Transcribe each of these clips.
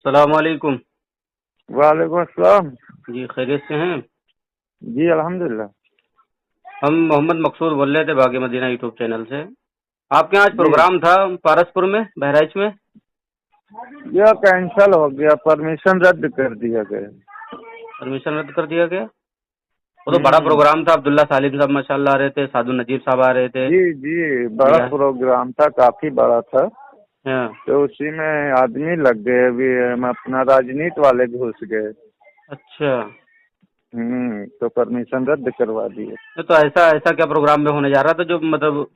सलाम वालेकुम। वालेकुम अस्सलाम। जी खैरियत से हैं? जी अल्हम्दुलिल्लाह। हम मोहम्मद मकसूद बोल रहे थे बागी मदीना यूट्यूब चैनल से। आपके यहाँ आज जी प्रोग्राम था पारसपुर में, बहराइच में। यह कैंसल हो गया, परमिशन रद्द कर दिया गया। परमिशन रद्द कर दिया गया। वो तो बड़ा हम्म। प्रोग्राम था, अब्दुल्ला सालिम साहब माशाल्लाह आ रहे थे, साधु नजीब साहब आ रहे थे। जी जी, बड़ा रिया प्रोग्राम था, काफी बड़ा था। हाँ। तो उसी में आदमी लग गए, अभी हम अपना राजनीति वाले घुस गए। अच्छा। तो परमिशन रद्द करवा दिए। तो ऐसा ऐसा क्या प्रोग्राम में होने जा रहा था जो मतलब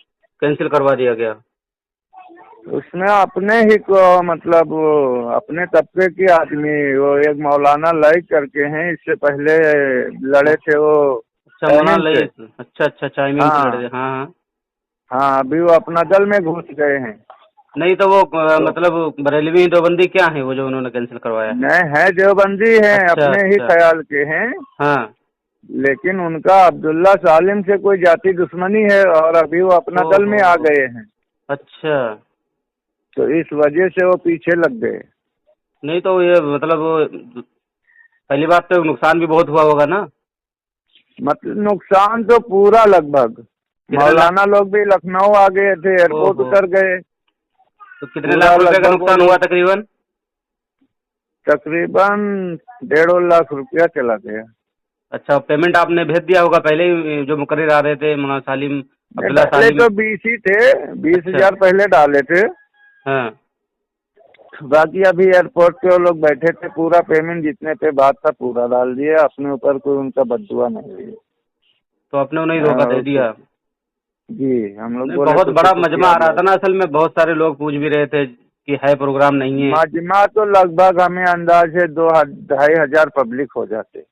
कैंसिल करवा दिया गया? उसमें अपने ही को मतलब वो अपने तबके के आदमी, वो एक मौलाना लाइक करके हैं, इससे पहले लड़े थे वो अच्छा मौलाना एमिन से। लई। अच्छा अच्छा अच्छा, आईमीन से लड़ हाँ रहे। हाँ हाँ। हाँ, अभी वो अपना दल में घुस गए हैं। नहीं तो वो तो मतलब बरेलवी देवबंदी क्या है वो जो उन्होंने कैंसिल करवाया है? नहीं है, देवबंदी हैं, अच्छा अपने ही अच्छा। ख्याल के हैं। हाँ। लेकिन उनका अब्दुल्ला सालिम से कोई जाति दुश्मनी है और अभी वो अपना दल में आ ओहो। गए हैं। अच्छा। तो इस वजह से वो पीछे लग गए। नहीं तो ये मतलब वो पहली बात तो नुकसान भी बहुत हुआ होगा ना। मतलब नुकसान तो पूरा लगभग। कितने लाख? मौलाना लोग भी लखनऊ आ गए थे, एयरपोर्ट ओहो। उतर गए। तो कितने पूरा लाख रुपए का लगभग वो नुकसान हुआ लोग तकरीबन? तकरीबन 1.5 लाख रुपया चला गया। अच्छा, पेमेंट आपने भेज दिया होगा पहले ही, जो मुकर्रिर आ रहे थे मौलाना सालिम, नहीं, अब्दुल्ला पहले सालिम। तो 20 ही थे, बीस अच्छा। हजार पहले डाले थे। हाँ। बाकी अभी एयरपोर्ट पे वो लोग बैठे थे, पूरा पेमेंट जितने पे बात था पूरा डाल दिया, अपने ऊपर कोई उनका बददुआ नहीं हुई। तो आपने उन्हें धोखा दे हाँ, दिया? जी हम लोग नहीं, बोले बहुत तो बड़ा खुशी मजमा आ आ रहा गया। था ना, असल में बहुत सारे लोग पूछ भी रहे थे कि है प्रोग्राम नहीं है। मजमा तो लगभग हमें अंदाज है 2-2.5 हजार पब्लिक हो जाते।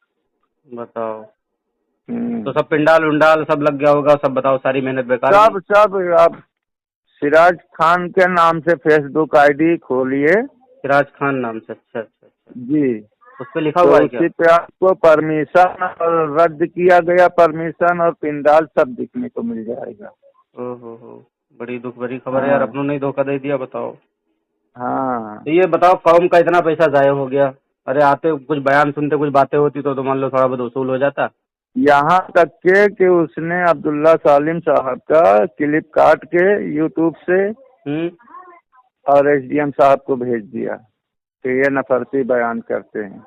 बताओ। तो हम्म। सब पिंडाल उंडाल सब लग गया होगा, सब बताओ, सारी मेहनत बेकार गई। सब सब आप सिराज खान के नाम से फेसबुक आईडी खोलिए। सिराज खान नाम से? अच्छा अच्छा अच्छा। जी। उस पर लिखा तो हुआ है क्या? उसी पे आपको परमिशन और रद्द किया गया परमिशन और पिंडाल सब दिखने को मिल जाएगा। ओहो, बड़ी दुख भरी खबर है यार, हाँ अपनों ने ही धोखा दे दिया, बताओ। हाँ। तो ये बताओ, कौम का इतना पैसा जाया हो गया। अरे आते कुछ बयान सुनते, कुछ बातें होती तो मान लो थोड़ा बहुत वसूल हो जाता। यहाँ तक के कि उसने अब्दुल्ला सालिम साहब का क्लिप काट के यूट्यूब से हम्म। और एसडीएम साहब को भेज दिया कि ये नफरती बयान करते हैं,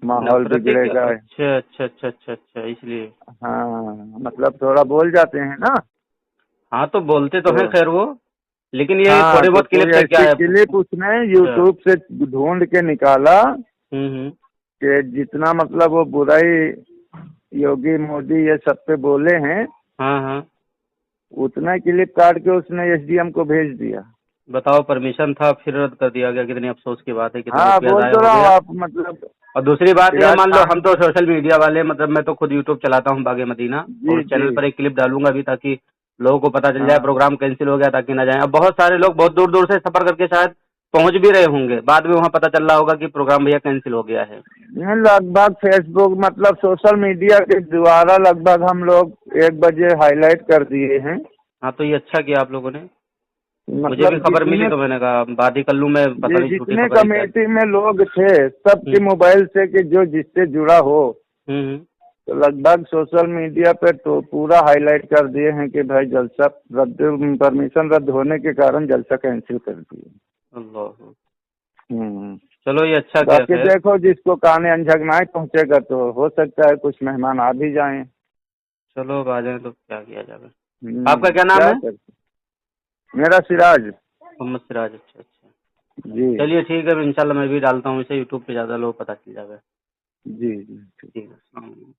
माहौल नफरती क्या? बिगड़ेगा। अच्छा अच्छा अच्छा अच्छा अच्छा, इसलिए। हाँ, मतलब थोड़ा बोल जाते हैं ना। हाँ तो बोलते तो तो हैं खैर वो, लेकिन ये हाँ, थोड़ी तो बहुत क्लिप कोई से क्या ऐसी है? क्लिप उसने अच्छा। यूट्यूब से ढूंढ के निकाला हम्म। कि जितना मतलब वो बुराई योगी मोदी ये सब पे बोले हैं, हाँ हाँ। उतना क्लिप काट के उसने एसडीएम को भेज दिया। बताओ, परमिशन था फिर रद्द कर दिया गया, कितनी अफसोस की बात है, कितना हाँ, रुपया बोल जाया तो हो रहा हूँ गया। आप मतलब। और दूसरी बात ये, सिराज मान लो हम खान। तो सोशल मीडिया वाले, मतलब मैं तो खुद यूट्यूब चलाता हूँ बागे मदीना, और जी उस जी चैनल पर एक क्लिप डालूंगा भी ताकि लोगों को पता चल जाए हाँ प्रोग्राम कैंसिल हो गया, ताकि ना जाए। अब बहुत सारे लोग बहुत दूर दूर से सफर करके शायद पहुंच भी रहे होंगे, बाद में वहाँ पता चल रहा होगा कि प्रोग्राम भैया कैंसिल हो गया है। ये लगभग फेसबुक मतलब सोशल मीडिया के द्वारा लगभग हम लोग 1 बजे हाईलाइट कर दिए हैं। हाँ तो ये अच्छा किया आप लोगों ने। मुझे भी मतलब खबर मिली तो मैंने कहा बात ही कर लूँ, मैं पता ये नहीं झूठी जितने खबर है क्या। कमेटी में लोग थे सबके हम्म मोबाइल से कि जो जिससे जुड़ा हो, हम्म। तो लगभग सोशल मीडिया पे तो पूरा हाईलाइट कर दिए हैं कि भाई जलसा रद्द, परमिशन रद्द होने के कारण जलसा कैंसिल कर दिए। अल्लाह। हम्म। चलो ये अच्छा किया बाकी खैर। देखो, जिसको काने अनझगनाए पहुंचेगा तो हो सकता है कुछ मेहमान आ भी जाएं। चलो अब आ जाए तो क्या किया जाए। आपका क्या नाम क्या है? करते। मेरा सिराज। मोहम्मद सिराज। अच्छा अच्छा। जी चलिए ठीक है, अब इंशाल्लाह मैं भी डालता हूँ इसे यूट्यूब पे, ज़्यादा लोग पता चल जाएगा। जी जी। ठीक है, अस्सलाम वालेकुम।